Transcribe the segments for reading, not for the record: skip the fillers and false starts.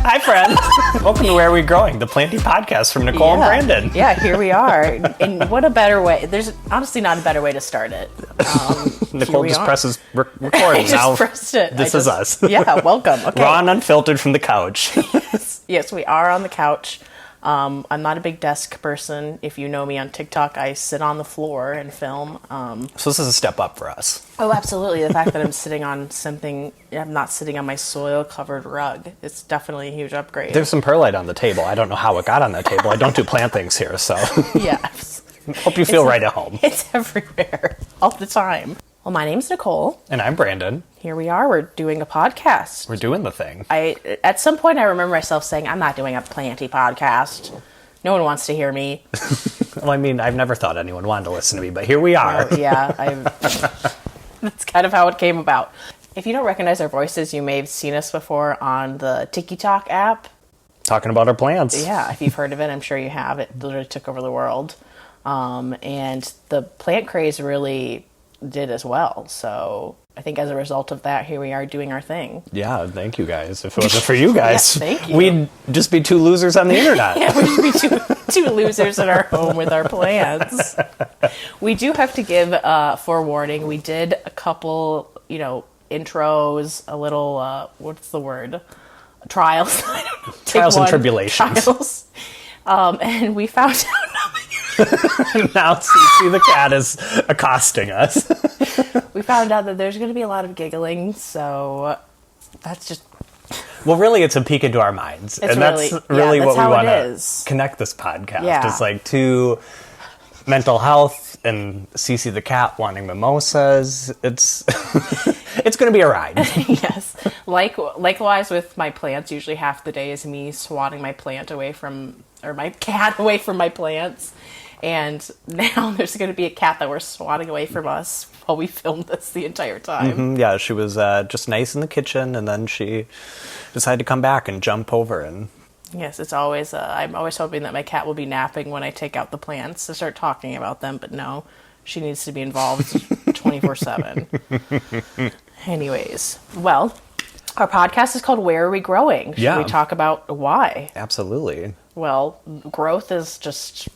Hi, friends. Welcome to Where Are We Growing, the planty podcast from Nicole and Brandon. Yeah, here we are. And what a better way. There's honestly not a better way to start it. Nicole just presses record. I just pressed it. This is us. Yeah, welcome. Okay. Raw and unfiltered from the couch. Yes, we are on the couch. I'm not a big desk person. If you know me on TikTok, I sit on the floor and film. So this is a step up for us. Oh, absolutely. The fact that I'm sitting on something, I'm not sitting on my soil-covered rug. It's definitely a huge upgrade. There's some perlite on the table. I don't know how it got on that table. I don't do plant things here, so Yeah. hope you feel right at home. It's everywhere, all the time. Well, my name's Nicole. And I'm Brandon. Here we are. We're doing a podcast. We're doing the thing. At some point, I remember myself saying, I'm not doing a planty podcast. No one wants to hear me. Well, I mean, I've never thought anyone wanted to listen to me, but here we are. That's kind of how it came about. If you don't recognize our voices, you may have seen us before on the TikTok app. Talking about our plants. Yeah, if you've heard of it, I'm sure you have. It literally took over the world. And the plant craze really did as well. So I think as a result of that, here we are doing our thing. Yeah, thank you guys. If it wasn't for you guys, Yes, thank you. We'd just be two losers on the internet. Yeah, we'd be two losers in our home with our plants. We do have to give forewarning. We did a couple, intros, a little, what's the word? Trials. Trials and tribulations. Trials. And we found out Now Cece the cat is accosting us. we found out that there's going to be a lot of giggling, so that's just... Well, really, it's a peek into our minds. It's and that's really that's what we how want it to is. connect this podcast. Yeah. It's like to mental health and Cece the cat wanting mimosas. It's it's going to be a ride. Yes. Likewise with my plants, usually half the day is me swatting my cat away from my plants. And now there's going to be a cat that we're swatting away from us while we filmed this the entire time. Mm-hmm. Yeah, she was just nice in the kitchen, and then she decided to come back and jump over. And yes, it's always, I'm always hoping that my cat will be napping when I take out the plants to start talking about them, but no, she needs to be involved 24/7. Anyways, well, our podcast is called Where Are We Growing? Should we talk about why? Absolutely. Well, growth is just...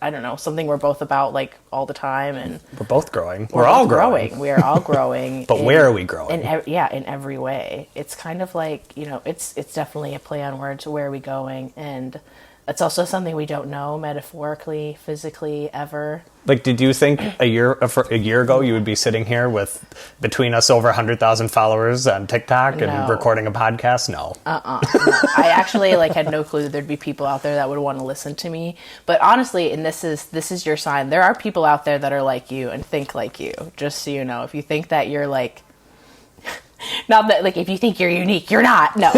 I don't know, something we're both about all the time, and We're both growing. We're all growing. We are all growing. But where are we growing? In every way. It's kind of like, it's definitely a play on words. Where are we going? And it's also something we don't know metaphorically, physically, ever. Like, did you think a year ago you would be sitting here with between us over 100,000 followers on TikTok and recording a podcast? No. No. I actually had no clue that there'd be people out there that would want to listen to me. But honestly, and this is your sign, there are people out there that are like you and think like you. Just so you know, if you think that you're not that if you think you're unique, you're not. No.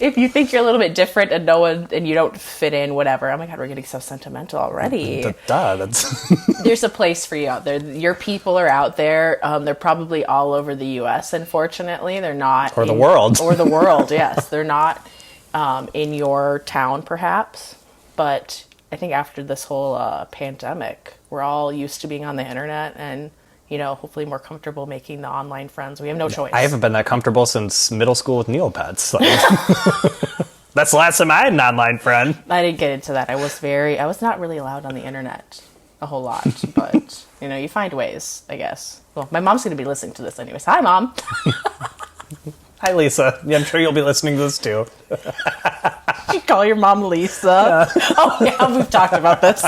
If you think you're a little bit different and you don't fit in, whatever. Oh my God, we're getting so sentimental already. There's a place for you out there. Your people are out there. They're probably all over the U.S. Unfortunately, they're not. Or the world. Or the world. Yes, they're not in your town, perhaps. But I think after this whole pandemic, we're all used to being on the internet and, hopefully more comfortable making the online friends. We have no choice. I haven't been that comfortable since middle school with Neopets. That's the last time I had an online friend. I didn't get into that. I was not really allowed on the internet a whole lot, but, you find ways, I guess. Well, my mom's going to be listening to this anyways. Hi, Mom. Hi, Lisa. Yeah, I'm sure you'll be listening to this too. You call your mom Lisa? Oh, yeah, we've talked about this.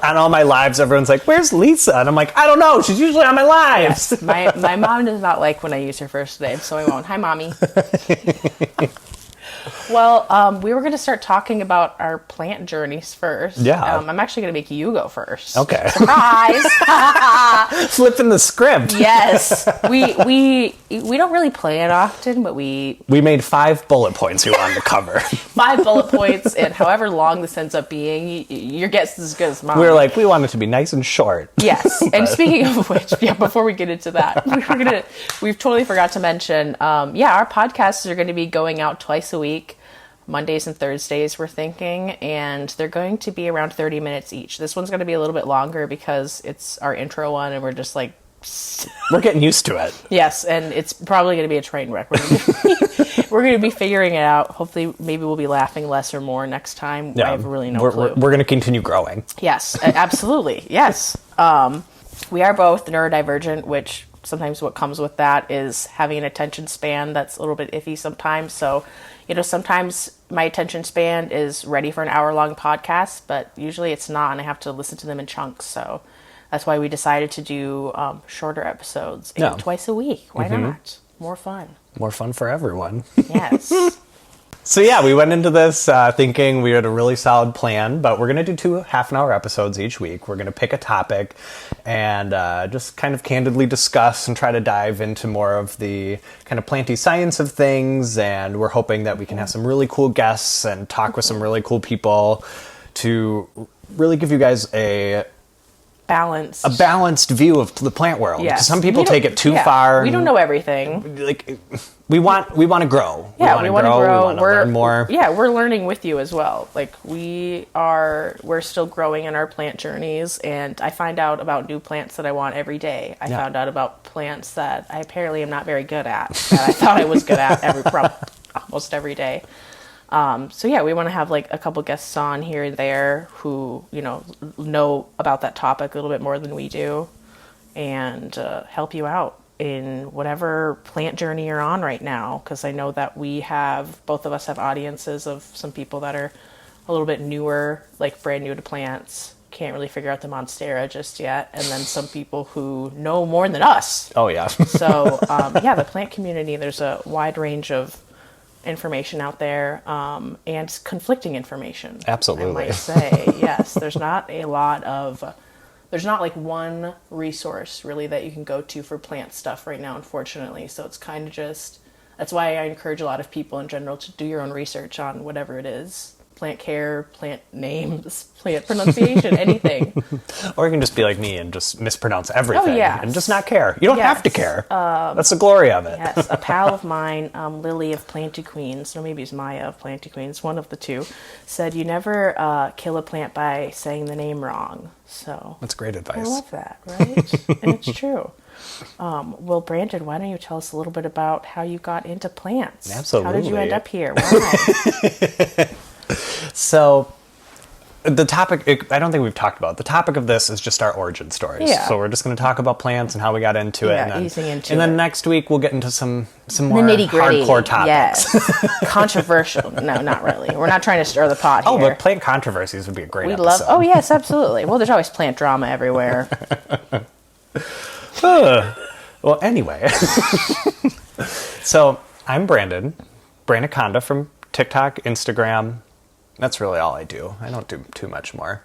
On all my lives, everyone's like, where's Lisa? And I'm like, I don't know. She's usually on my lives. Yes, my mom does not like when I use her first name, so I won't. Hi, Mommy. Well, we were going to start talking about our plant journeys first. Yeah. I'm actually going to make you go first. Okay. Surprise! Flipping the script. Yes. We don't really plan often, but we made 5 bullet points we wanted to cover. 5 bullet points, and however long this ends up being, your guess is as good as mine. We were like, we want it to be nice and short. Yes. And speaking of which, before we get into that, we've totally forgot to mention, our podcasts are going to be going out twice a week. Mondays and Thursdays, we're thinking, and they're going to be around 30 minutes each. This one's going to be a little bit longer because it's our intro one, and we're just We're getting used to it. Yes, and it's probably going to be a train wreck. We're going to be figuring it out. Hopefully, maybe we'll be laughing less or more next time. Yeah, I have really no clue. We're going to continue growing. Yes, absolutely. Yes. We are both neurodivergent, which sometimes what comes with that is having an attention span that's a little bit iffy sometimes. So, sometimes my attention span is ready for an hour-long podcast, but usually it's not, and I have to listen to them in chunks. So that's why we decided to do shorter episodes, twice a week. Why not? More fun. More fun for everyone. Yes. So yeah, we went into this thinking we had a really solid plan, but we're going to do 2 half-an-hour episodes each week. We're going to pick a topic and just kind of candidly discuss and try to dive into more of the kind of planty science of things, and we're hoping that we can have some really cool guests and talk with some really cool people to really give you guys a balanced view of the plant world. Yes. Some people take it too far. We don't know everything. Like, we want to grow. Yeah, we want to grow. We want to learn more. Yeah, we're learning with you as well. Like, we're still growing in our plant journeys, and I find out about new plants that I want every day. I found out about plants that I apparently am not very good at, that I thought I was good at almost every day. So yeah, we want to have like a couple guests on here and there who, know about that topic a little bit more than we do, and help you out in whatever plant journey you're on right now. Because I know that both of us have audiences of some people that are a little bit newer, like brand new to plants, can't really figure out the monstera just yet, and then some people who know more than us. Oh yeah. So the plant community, there's a wide range of information out there, and conflicting information. Absolutely. I might say, yes. There's not like one resource really that you can go to for plant stuff right now, unfortunately. So it's kind of that's why I encourage a lot of people in general to do your own research on whatever it is. Plant care, plant names, plant pronunciation, anything. Or you can just be like me and just mispronounce everything. Oh, yes. And just not care. You don't have to care. That's the glory of it. Yes, a pal of mine, Lily of Planty Queens, or maybe it's Maya of Planty Queens, one of the two, said you never kill a plant by saying the name wrong. So that's great advice. I love that, right? And it's true. Well, Brandon, why don't you tell us a little bit about how you got into plants? Absolutely. How did you end up here? Why? So, the topic, I don't think we've talked about it. The topic of this is just our origin stories. Yeah. So we're just going to talk about plants and how we got into it. And then next week we'll get into some more hardcore topics. Yes. Controversial. No, not really. We're not trying to stir the pot here. Oh, but plant controversies would be a great episode. Oh, yes, absolutely. Well, there's always plant drama everywhere. Well, anyway. So, I'm Brandon Conda from TikTok, Instagram. That's really all I do. I don't do too much more.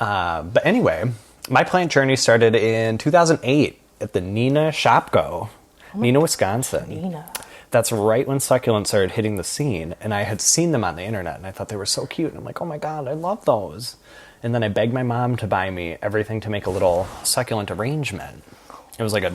But anyway, my plant journey started in 2008 at the Neenah Shopko, Neenah, Wisconsin. Neenah. That's right when succulents started hitting the scene, and I had seen them on the internet, and I thought they were so cute, and I'm like, oh my god, I love those. And then I begged my mom to buy me everything to make a little succulent arrangement. It was like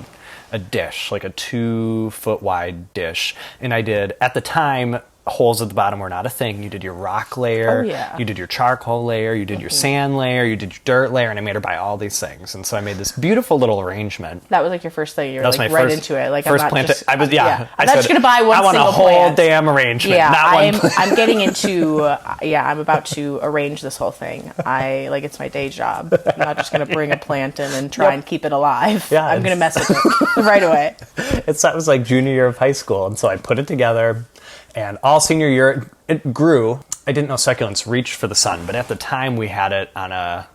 a dish, like a 2-foot wide dish, and I did, at the time, holes at the bottom were not a thing. You did your rock layer, you did your charcoal layer, you did your sand layer, you did your dirt layer, and I made her buy all these things. And so I made this beautiful little arrangement. That was like your first thing. You were like right into it. Like first plant. I was I'm not just gonna buy one. I want a whole plant. Damn arrangement. Yeah, not one plant. I'm getting into. I'm about to arrange this whole thing. It's my day job. I'm not just gonna bring a plant in and try and keep it alive. Yeah, I'm gonna mess with it right away. That was like junior year of high school, and so I put it together. And all senior year, it grew. I didn't know succulents reached for the sun, but at the time we had it on a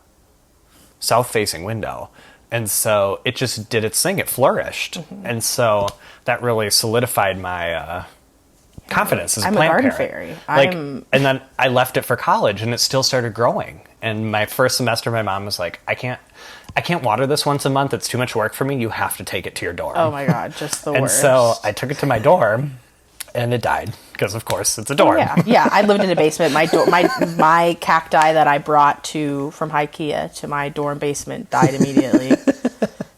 south-facing window. And so it just did its thing. It flourished. Mm-hmm. And so that really solidified my confidence as a plant garden parent. Fairy. And then I left it for college, and it still started growing. And my first semester, my mom was like, I can't water this once a month. It's too much work for me. You have to take it to your dorm. Oh, my God. Just the worst. And so I took it to my dorm. And it died because, of course, it's a dorm. Yeah. I lived in a basement. My cacti that I brought from IKEA to my dorm basement died immediately.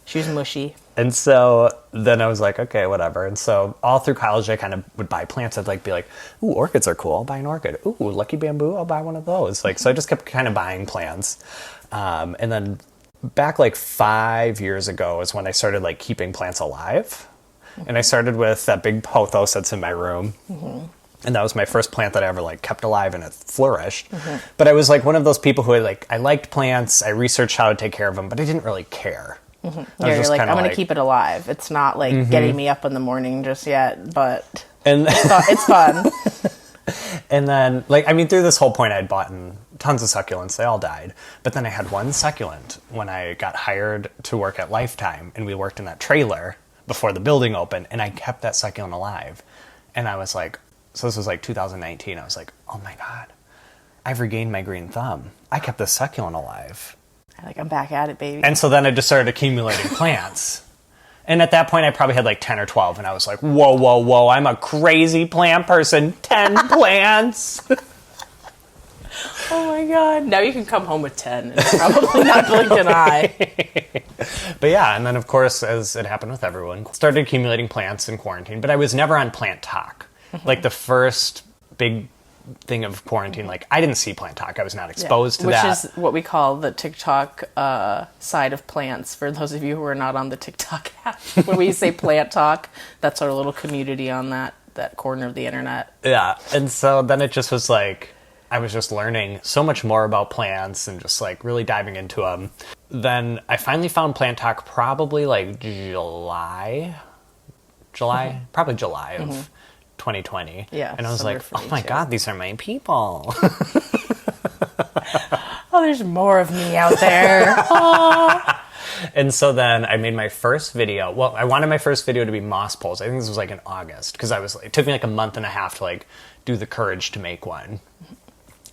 She was mushy. And so then I was like, okay, whatever. And so all through college, I kind of would buy plants. I'd be like, ooh, orchids are cool. I'll buy an orchid. Ooh, lucky bamboo. I'll buy one of those. So I just kept kind of buying plants. And then back like 5 years ago is when I started like keeping plants alive. And I started with that big pothos that's in my room. And that was my first plant that I ever like kept alive, and it flourished. But I was like one of those people who I liked plants. I researched how to take care of them, but I didn't really care. Yeah, you're like, I'm going to keep it alive. It's not like getting me up in the morning just yet, but it's fun. And then, like, I mean, through this whole point, I'd bought tons of succulents. They all died. But then I had one succulent when I got hired to work at Lifetime, and we worked in that trailer before the building opened, and I kept that succulent alive. And I was like, so this was like 2019. I was like, oh my God, I've regained my green thumb. I kept this succulent alive. Like, I'm back at it, baby. And so then I just started accumulating plants. And at that point, I probably had like 10 or 12. And I was like, whoa, whoa, whoa, I'm a crazy plant person. 10 plants. Oh my God. Now you can come home with 10 and probably not blink an eye. But yeah, and then of course, as it happened with everyone, started accumulating plants in quarantine. But I was never on Plant Talk. Like the first big thing of quarantine, like I didn't see Plant Talk. I was not exposed to that. Which is what we call the TikTok side of plants, for those of you who are not on the TikTok app. When we say Plant Talk, that's our little community on that corner of the internet. Yeah, and so then it just was like, I was just learning so much more about plants and just like really diving into them. Then I finally found Plant Talk probably like July, probably July of 2020. Yeah. And I was like, oh my God, these are my people. Oh, there's more of me out there. And so then I made my first video. Well, I wanted my first video to be moss poles. I think this was like in August, because it took me like a month and a half to like do the courage to make one.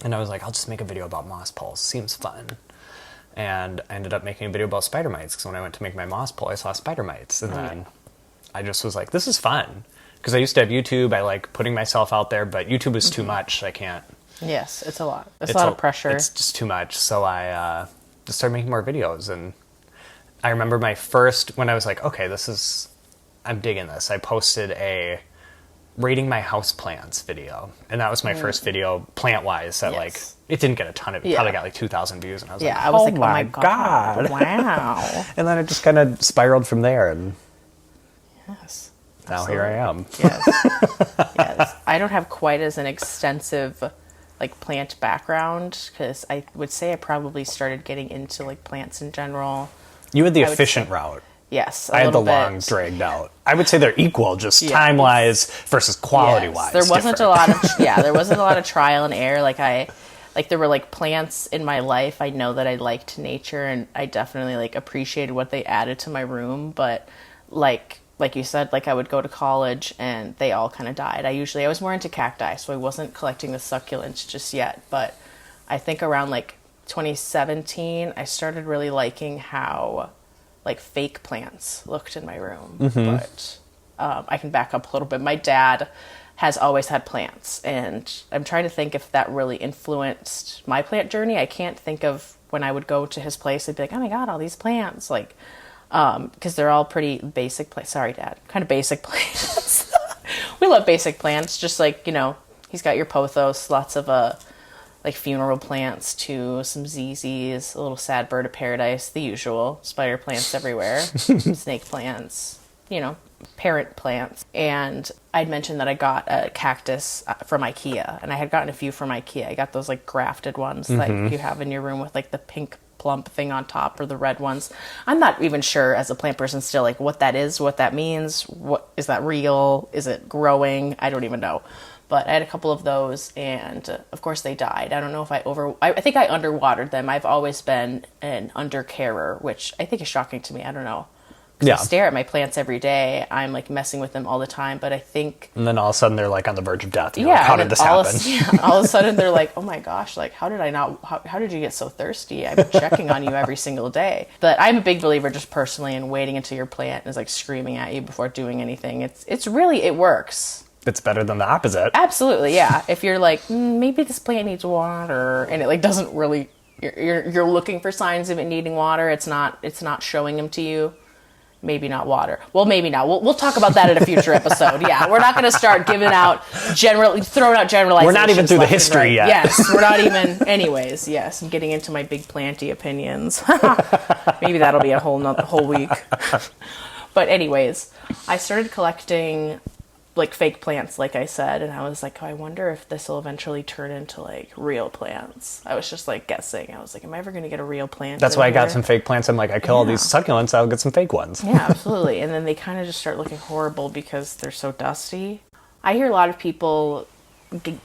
And I was like, I'll just make a video about moss poles. Seems fun. And I ended up making a video about spider mites, because when I went to make my moss pole, I saw spider mites. And then I just was like, this is fun. Because I used to have YouTube. I like putting myself out there, but YouTube is too much. I can't. Yes, it's a lot. It's a lot of pressure. It's just too much. So I just started making more videos. And I remember my first, when I was like, okay, I'm digging this. I posted a rating my houseplants video. And that was my first video, plant-wise, that like, it didn't get a ton of, it probably got like 2,000 views. And I was like, I was like, oh my God. Wow. And then it just kind of spiraled from there. And Yes. now here I am. Yes. I don't have quite as an extensive like plant background, because I would say I probably started getting into like plants in general. You had the efficient route. Yes, I had the long, dragged out. I would say they're equal, just time-wise versus quality-wise. There wasn't a lot of there wasn't a lot of trial and error. There were like plants in my life. I know that I liked nature, and I definitely like appreciated what they added to my room. But like you said, like I would go to college and they all kind of died. I was more into cacti, so I wasn't collecting the succulents just yet. But I think around like 2017, I started really liking how like fake plants looked in my room. But I can back up a little bit. My dad has always had plants, and I'm trying to think if that really influenced my plant journey. I can't think of when I would go to his place, I'd be like, oh my God, all these plants. Like, because they're all pretty basic plants. Sorry, Dad. Kind of basic plants. We love basic plants. Just like, he's got your pothos, lots of like funeral plants too, some ZZs, a little sad bird of paradise, the usual, spider plants everywhere, snake plants, parent plants. And I'd mentioned that I got a cactus from IKEA, and I had gotten a few from IKEA. I got those like grafted ones that you have in your room with like the pink plump thing on top, or the red ones. I'm not even sure as a plant person still like what that is, what that means. What is that real? Is it growing? I don't even know. But I had a couple of those, and of course they died. I don't know if I think I underwatered them. I've always been an undercarer, which I think is shocking to me. I don't know. I stare at my plants every day. I'm like messing with them all the time, but I think... And then all of a sudden they're like on the verge of death. Like, how did this happen? All of a sudden they're like, oh my gosh, like how did you get so thirsty? I'm checking on you every single day. But I'm a big believer just personally in waiting until your plant is like screaming at you before doing anything. It works. It's better than the opposite. Absolutely, yeah. If you're like, maybe this plant needs water, and it like doesn't really... You're looking for signs of it needing water. It's not showing them to you. maybe not water. Well, maybe not. We'll talk about that in a future episode. Yeah, we're not going to start throwing out generalizations. We're not even through the history yet. Yes, we're not even. Anyways, yes, I'm getting into my big planty opinions. Maybe that'll be a whole week. But anyways, I started collecting like fake plants, like I said, and I was like, oh, I wonder if this will eventually turn into like real plants. I was just like guessing. I was like, am I ever going to get a real plant? That's why I got some fake plants. I'm like, I kill all these succulents, I'll get some fake ones. Yeah, absolutely. And then they kind of just start looking horrible because they're so dusty. I hear a lot of people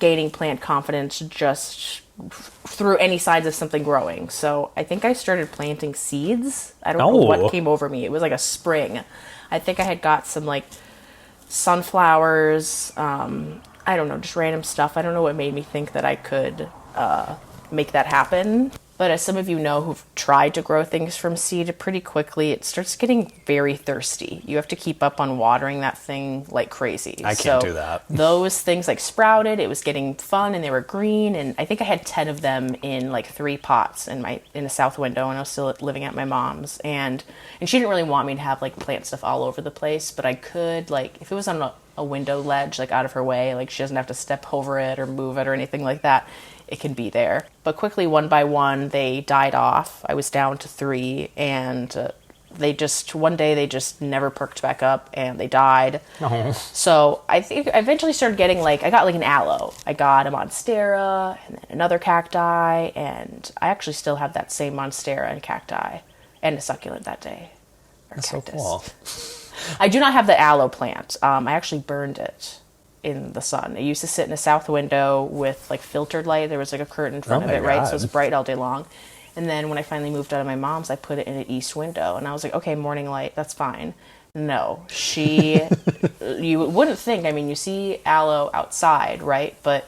gaining plant confidence just through any signs of something growing. So I think I started planting seeds. I don't know what came over me. It was like a spring. I think I had got some like sunflowers, I don't know, just random stuff. I don't know what made me think that I could make that happen. But as some of you know who've tried to grow things from seed, pretty quickly it starts getting very thirsty. You have to keep up on watering that thing like crazy. I can't do that. Those things like sprouted, it was getting fun and they were green, and I think I had 10 of them in like 3 pots in a south window, and I was still living at my mom's, and she didn't really want me to have like plant stuff all over the place, but I could, like, if it was on a window ledge, like out of her way, like she doesn't have to step over it or move it or anything like that, it can be there. But quickly, one by one, they died off. I was down to 3, and one day they just never perked back up, and they died. Oh. So I think I eventually started getting I got like an aloe. I got a monstera and then another cacti, and I actually still have that same monstera and cacti and a succulent that day. That's cactus. So cool. I do not have the aloe plant. I actually burned it in the sun. It used to sit in a south window with like filtered light. There was like a curtain in front of it, right? So it was bright all day long. And then when I finally moved out of my mom's, I put it in an east window, and I was like, okay, morning light, that's fine. No, you wouldn't think, I mean, you see aloe outside, right? But,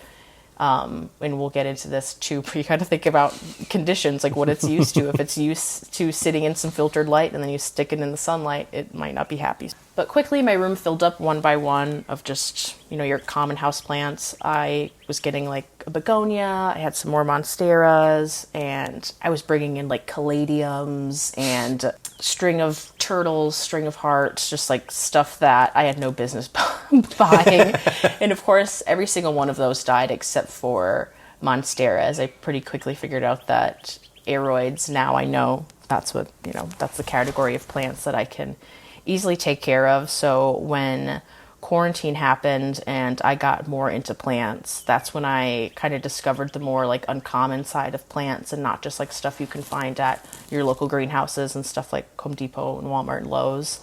and we'll get into this too, but you got to think about conditions, like what it's used to. If it's used to sitting in some filtered light and then you stick it in the sunlight, it might not be happy. But quickly my room filled up one by one of just, your common house plants. I was getting like a begonia, I had some more monsteras, and I was bringing in like caladiums and string of turtles, string of hearts, just like stuff that I had no business buying. And of course, every single one of those died except for monsteras. I pretty quickly figured out that aroids, now I know that's what, that's the category of plants that I can easily take care of. So when quarantine happened and I got more into plants, that's when I kind of discovered the more like uncommon side of plants, and not just like stuff you can find at your local greenhouses and stuff like Home Depot and Walmart and Lowe's.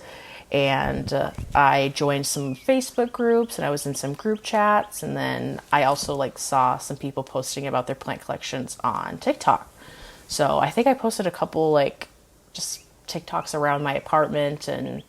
And I joined some Facebook groups, and I was in some group chats, and then I also like saw some people posting about their plant collections on TikTok. So I think I posted a couple like just TikToks around my apartment and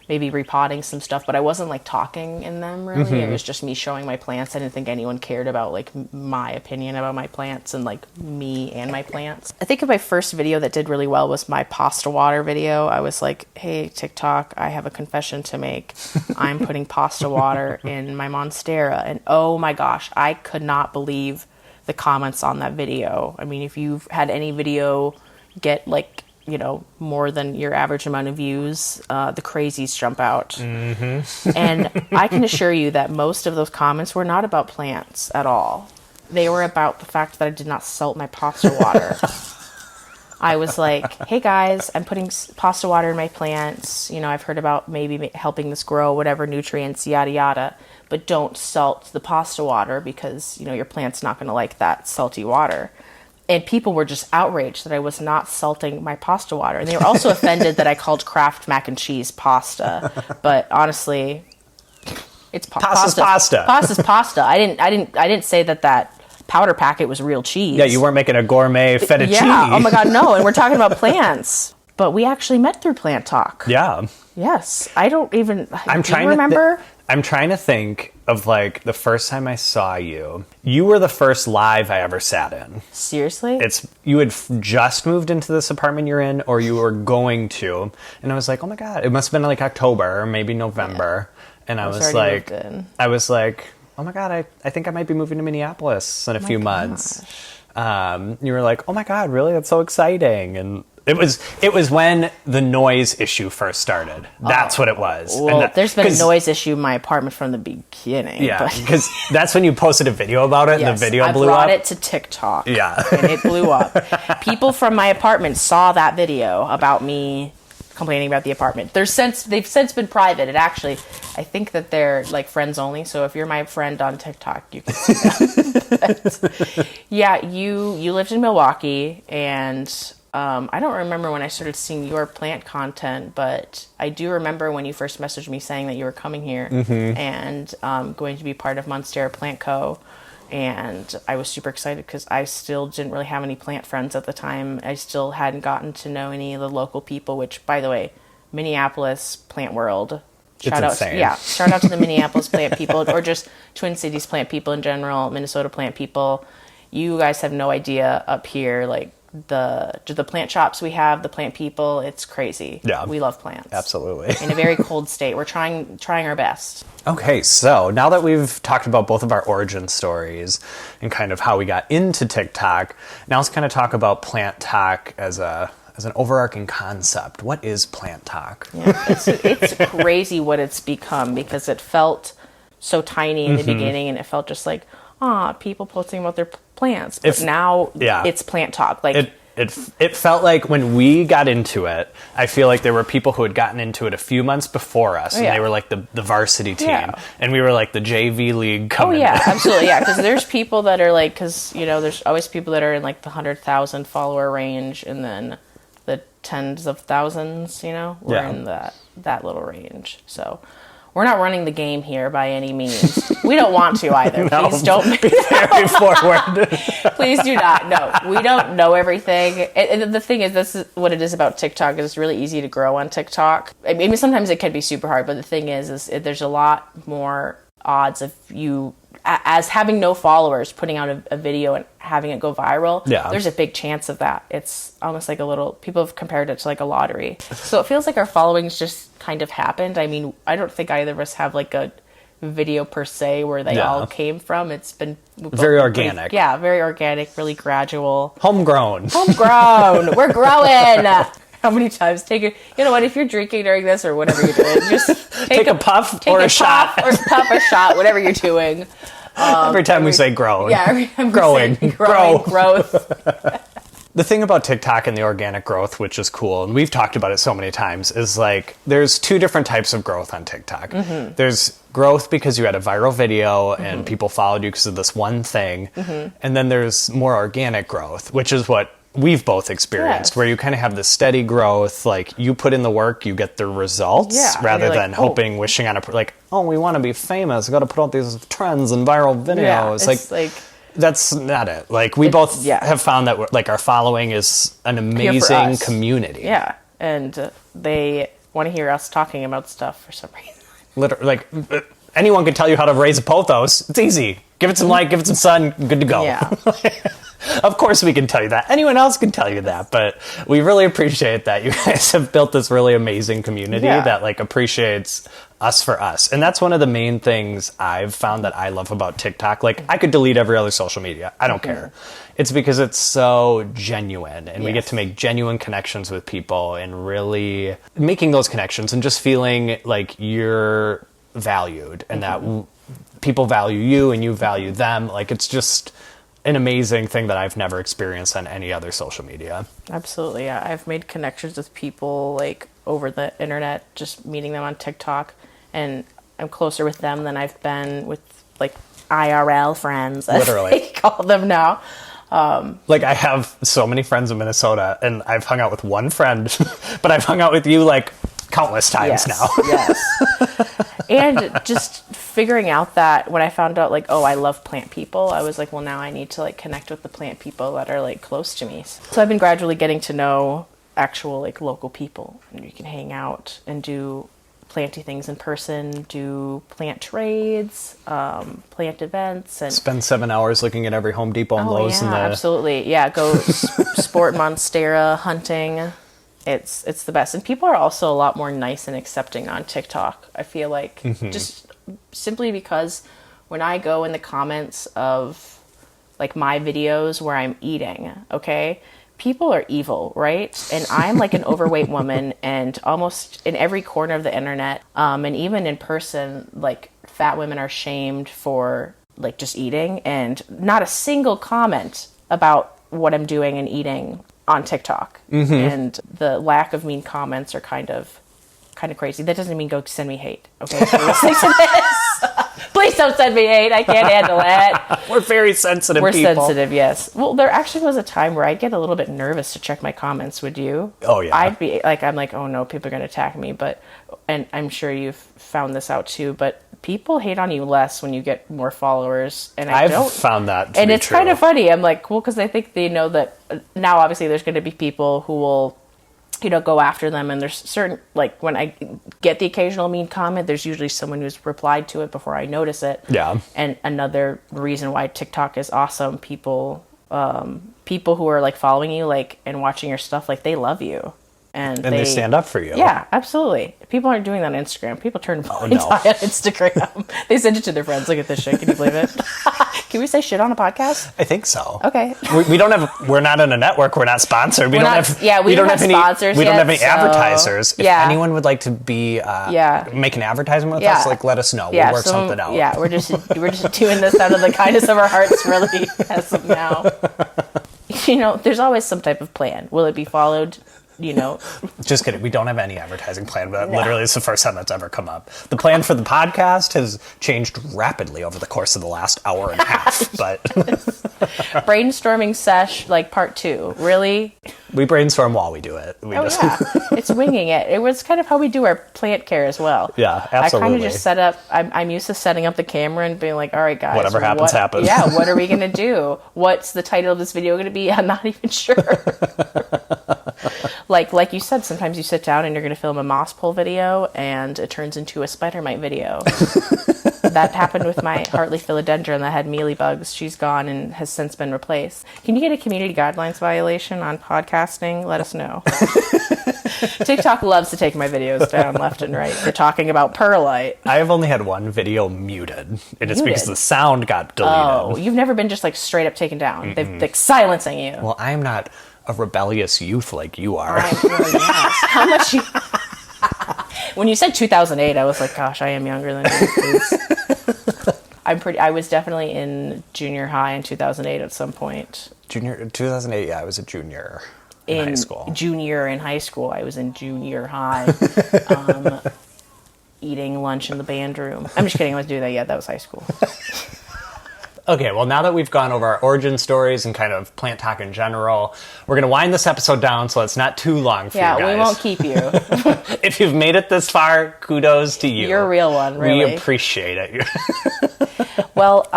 maybe repotting some stuff, but I wasn't like talking in them really. Mm-hmm. It was just me showing my plants. I didn't think anyone cared about like my opinion about my plants and like me and my plants. I think my first video that did really well was my pasta water video. I was like, hey TikTok, I have a confession to make. I'm putting pasta water in my monstera, and oh my gosh, I could not believe the comments on that video. I mean, if you've had any video get like more than your average amount of views, the crazies jump out. Mm-hmm. And I can assure you that most of those comments were not about plants at all. They were about the fact that I did not salt my pasta water. I was like, hey guys, I'm putting pasta water in my plants. I've heard about maybe helping this grow, whatever nutrients, yada yada. But don't salt the pasta water because, your plant's not going to like that salty water. And people were just outraged that I was not salting my pasta water. And they were also offended that I called Kraft mac and cheese pasta. But honestly, it's pasta. Pasta's pasta. I didn't say that powder packet was real cheese. Yeah, you weren't making a gourmet feta cheese. Yeah, oh my God, no. And we're talking about plants. But we actually met through Plant Talk. Yeah. Yes. I don't even... Do you remember? I'm trying to think of like the first time I saw you. You were the first live I ever sat in. Seriously? You had just moved into this apartment you're in, or you were going to. And I was like, oh my God, it must have been like October or maybe November. Yeah. And I was like, oh my God, I think I might be moving to Minneapolis in a few months. You were like, oh my God, really? That's so exciting. And It was when the noise issue first started. That's what it was. Well, there's been a noise issue in my apartment from the beginning. Yeah, because that's when you posted a video about it, and the video blew up. I brought it to TikTok. Yeah. And it blew up. People from my apartment saw that video about me complaining about the apartment. They've since been private. It actually, I think that they're like friends only. So if you're my friend on TikTok, you can see that. But, yeah, you lived in Milwaukee, and I don't remember when I started seeing your plant content, but I do remember when you first messaged me saying that you were coming here and going to be part of Monstera Plant Co. And I was super excited because I still didn't really have any plant friends at the time. I still hadn't gotten to know any of the local people, which, by the way, Minneapolis plant world. Shout out to the Minneapolis plant people, or just Twin Cities plant people in general, Minnesota plant people. You guys have no idea up here, like the plant shops we have, the plant people. It's crazy. Yeah, we love plants. Absolutely. In a very cold state, we're trying our best. Okay, so now that we've talked about both of our origin stories and kind of how we got into TikTok, now let's kind of talk about plant talk as an overarching concept. What is plant talk? Yeah, it's crazy what it's become, because it felt so tiny in the beginning, and it felt just like, people posting about their plants. But now it's plant talk. Like it felt like when we got into it, I feel like there were people who had gotten into it a few months before us, and they were like the varsity team, and we were like the JV league coming. Oh yeah, absolutely, yeah. Because there's people that are like, there's always people that are in like the 100,000 follower range, and then the tens of thousands. We're in that little range. So we're not running the game here by any means. We don't want to either. No, please don't be very forward. Please do not. No, we don't know everything. And the thing is, this is what it is about TikTok. Is it's really easy to grow on TikTok. I mean, sometimes it can be super hard, but the thing is there's a lot more odds of you, as having no followers, putting out a video and having it go viral. Yeah. There's a big chance of that. It's almost like people have compared it to like a lottery. So it feels like our followings just kind of happened. I mean, I don't think either of us have like a video per se where they all came from. It's been very organic. Very organic, really gradual. Homegrown. We're growing. How many times you know what, if you're drinking during this or whatever you're doing, just take a puff or a shot. Or puff or shot, whatever you're doing. Every time we say grown. Yeah, every time growing. Growth. The thing about TikTok and the organic growth, which is cool, and we've talked about it so many times, is like there's two different types of growth on TikTok. There's growth because you had a viral video and people followed you because of this one thing. And then there's more organic growth, which is what we've both experienced, where you kind of have this steady growth, like you put in the work, you get the results, rather than hoping, wishing on we want to be famous, got to put out these trends and viral videos. Like that's not it. Like we both have found that our following is an amazing community. Yeah, and they want to hear us talking about stuff for some reason. Literally, anyone can tell you how to raise a pothos. It's easy. Give it some light, give it some sun, good to go. Yeah. Of course we can tell you that. Anyone else can tell you that, but we really appreciate that you guys have built this really amazing community that appreciates us for us. And that's one of the main things I've found that I love about TikTok. Like I could delete every other social media. I don't care. It's because it's so genuine and we get to make genuine connections with people and really making those connections and just feeling like you're valued and that people value you and you value them. Like it's just an amazing thing that I've never experienced on any other social media. Absolutely, yeah. I've made connections with people like over the internet, just meeting them on TikTok, and I'm closer with them than I've been with like IRL friends, as they call them now. Like I have so many friends in Minnesota, and I've hung out with one friend, but I've hung out with you like countless times now. Yes. And just figuring out that when I found out I love plant people, I was like, well, now I need to connect with the plant people that are close to me. So I've been gradually getting to know actual local people, and you can hang out and do planty things in person, do plant trades, plant events, and spend 7 hours looking at every Home Depot and Lowe's. Absolutely. Yeah, go sport Monstera hunting. It's the best. And people are also a lot more nice and accepting on TikTok, I feel like. Just simply because when I go in the comments of my videos where I'm eating, okay, people are evil, right? And I'm like an overweight woman, and almost in every corner of the internet, and even in person, like fat women are shamed for like just eating, and not a single comment about what I'm doing and eating on TikTok. And the lack of mean comments are kind of crazy. That doesn't mean go send me hate. Okay, so listen to this. Please don't send me hate. I can't handle it. We're very sensitive We're people. sensitive, yes. Well, there actually was a time where I'd get a little bit nervous to check my comments. Would you? Oh, yeah. I'd be like, I'm like, oh no, people are going to attack me. And I'm sure you've found this out too, but people hate on you less when you get more followers. And I've found that to and be it's true. kind of funny. I'm like, cool, because I think they know that now obviously there's going to be people who will, go after them. And there's certain, like when I get the occasional mean comment, there's usually someone who's replied to it before I notice it. Yeah. And another reason why TikTok is awesome, people who are like following you, like, and watching your stuff, like they love you. And they stand up for you. Yeah, absolutely. People aren't doing that on Instagram. People turn blind no. eye on Instagram. They send it to their friends. Look at this shit. Can you believe it? Can we say shit on a podcast? I think so. Okay. We don't have. We're not in a network. We're not sponsored. We don't have any sponsors. We don't have any so, advertisers. If yeah. anyone would like to be make an advertisement with us, like let us know. We'll work something out. Yeah, we're just doing this out of the kindness of our hearts, really, as of now. There's always some type of plan. Will it be followed? Just kidding. We don't have any advertising plan, but literally it's the first time that's ever come up. The plan for the podcast has changed rapidly over the course of the last hour and a half, but brainstorming sesh, like part 2. Really? We brainstorm while we do it. It's winging it. It was kind of how we do our plant care as well. Yeah, absolutely. I kind of just set up, I'm used to setting up the camera and being like, all right, guys. Whatever happens, happens. Yeah, what are we going to do? What's the title of this video going to be? I'm not even sure. Like you said, sometimes you sit down and you're going to film a moss pole video and it turns into a spider mite video. That happened with my Hartley philodendron that had mealybugs. She's gone and has since been replaced. Can you get a community guidelines violation on podcasting? Let us know. TikTok loves to take my videos down left and right for talking about perlite. I have only had one video muted, and it's because the sound got deleted. Oh, you've never been just like straight up taken down. They've like silencing you. Well, I'm not a rebellious youth like you are. How much you... When you said 2008, I was like, gosh, I am younger than you, please. I was definitely in junior high in 2008 at some point. 2008, yeah, I was a junior in high school. Junior in high school. I was in junior high, eating lunch in the band room. I'm just kidding. I wasn't doing that yet. That was high school. Okay, well, now that we've gone over our origin stories and kind of plant talk in general, we're going to wind this episode down so it's not too long for you guys. Yeah, we won't keep you. If you've made it this far, kudos to you. You're a real one, really. We appreciate it. Well,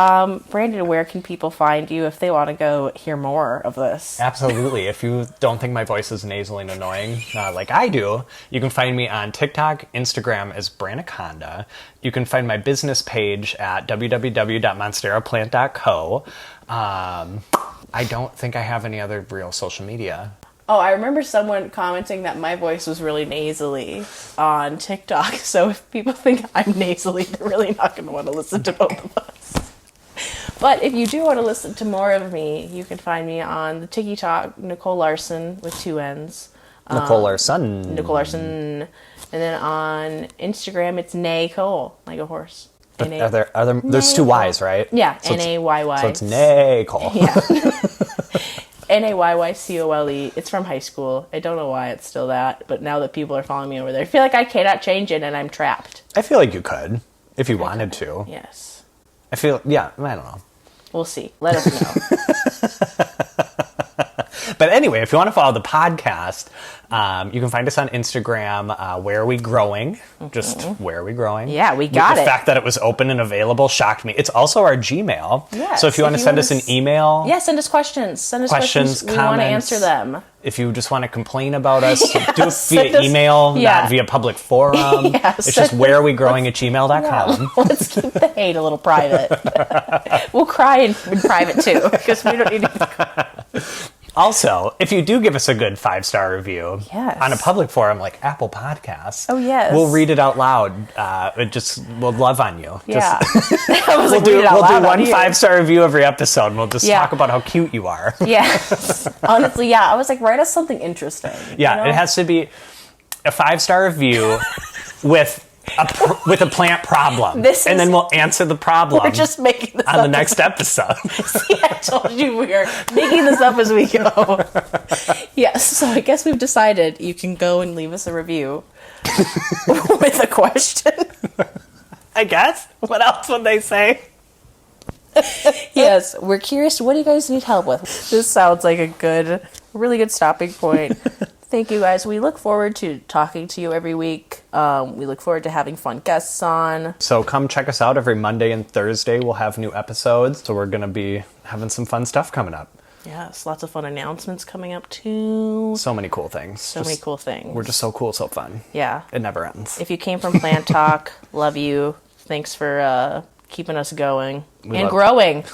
Brandon, where can people find you if they want to go hear more of this? Absolutely. If you don't think my voice is nasally and annoying like I do, you can find me on TikTok, Instagram as Branaconda. You can find my business page at www.monsteraplant.co. I don't think I have any other real social media. Oh, I remember someone commenting that my voice was really nasally on TikTok. So if people think I'm nasally, they're really not going to want to listen to both of us. But if you do want to listen to more of me, you can find me on the TikTok, Nicole Larson with 2 N's. Nicole Larson. Nicole Larson. And then on Instagram, it's Nicole, like a horse. There's 2 Y's, right? Yeah, so Nayy. So it's Nicole. Yeah. Naycole. It's from high school. I don't know why it's still that, but now that people are following me over there, I feel like I cannot change it and I'm trapped. I feel like you could, if you wanted to. Yes. I don't know. We'll see. Let us know. But anyway, if you want to follow the podcast, you can find us on Instagram, Where Are We Growing? Just Where Are We Growing? Yeah, we got it. The fact that it was open and available shocked me. It's also our Gmail. Yes, so if you want to send us an email. Yeah, send us questions. Send us questions. We want to answer them. If you just want to complain about us, do it via email, not via public forum. It's just wherearewegrowing@gmail.com. Yeah, let's keep the hate a little private. We'll cry in private too, because we don't need to. Also, if you do give us a good 5-star review Yes. on a public forum like Apple Podcasts, Oh, yes. we'll read it out loud. We'll love on you. Yeah. I was We'll like, do read it out loud on one you. 5-star review every episode, and we'll just Yeah. talk about how cute you are. Yes. Honestly, yeah. I was like, write us something interesting. Yeah, you know? it has to be a 5-star review with a plant problem, and then we'll answer the problem. We're just making this on up the next episode. See, I told you we are making this up as we go. Yes, so I guess we've decided you can go and leave us a review with a question. I guess. What else would they say? Yes, we're curious. What do you guys need help with? This sounds like a really good stopping point. Thank you, guys. We look forward to talking to you every week. We look forward to having fun guests on. So come check us out every Monday and Thursday. We'll have new episodes. So we're going to be having some fun stuff coming up. Yes, lots of fun announcements coming up, too. So many cool things. So many cool things. We're just so cool, so fun. Yeah. It never ends. If you came from Plant Talk, love you. Thanks for keeping us going and growing.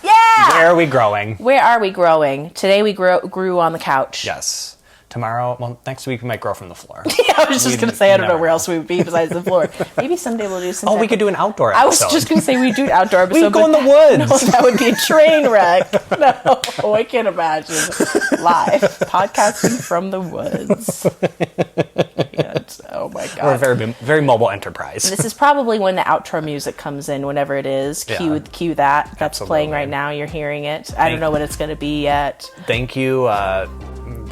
Yeah! Where are we growing? Where are we growing? Today we grew on the couch. Yes. Tomorrow, well, next week we might grow from the floor. Yeah, I was just going to say, I don't know never where else we would be besides the floor. Maybe someday we'll do some. Oh, we could do an outdoor episode. I was just going to say we do an outdoor episode. We go in the No, woods. that would be a train wreck. No, I can't imagine. Live. Podcasting from the woods. Yes. Oh my God. We're a very, very mobile enterprise. This is probably when the outro music comes in, whenever it is. Yeah. Cue that. That's Absolutely. playing right now. You're hearing it. I don't know what it's going to be yet. Thank you,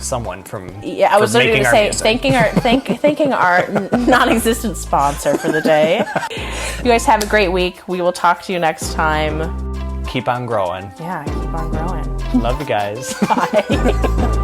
someone from Yeah, I was for literally making going our to say music. thanking our non-existent sponsor for the day. You guys have a great week. We will talk to you next time. Keep on growing. Yeah, keep on growing. Love you guys. Bye.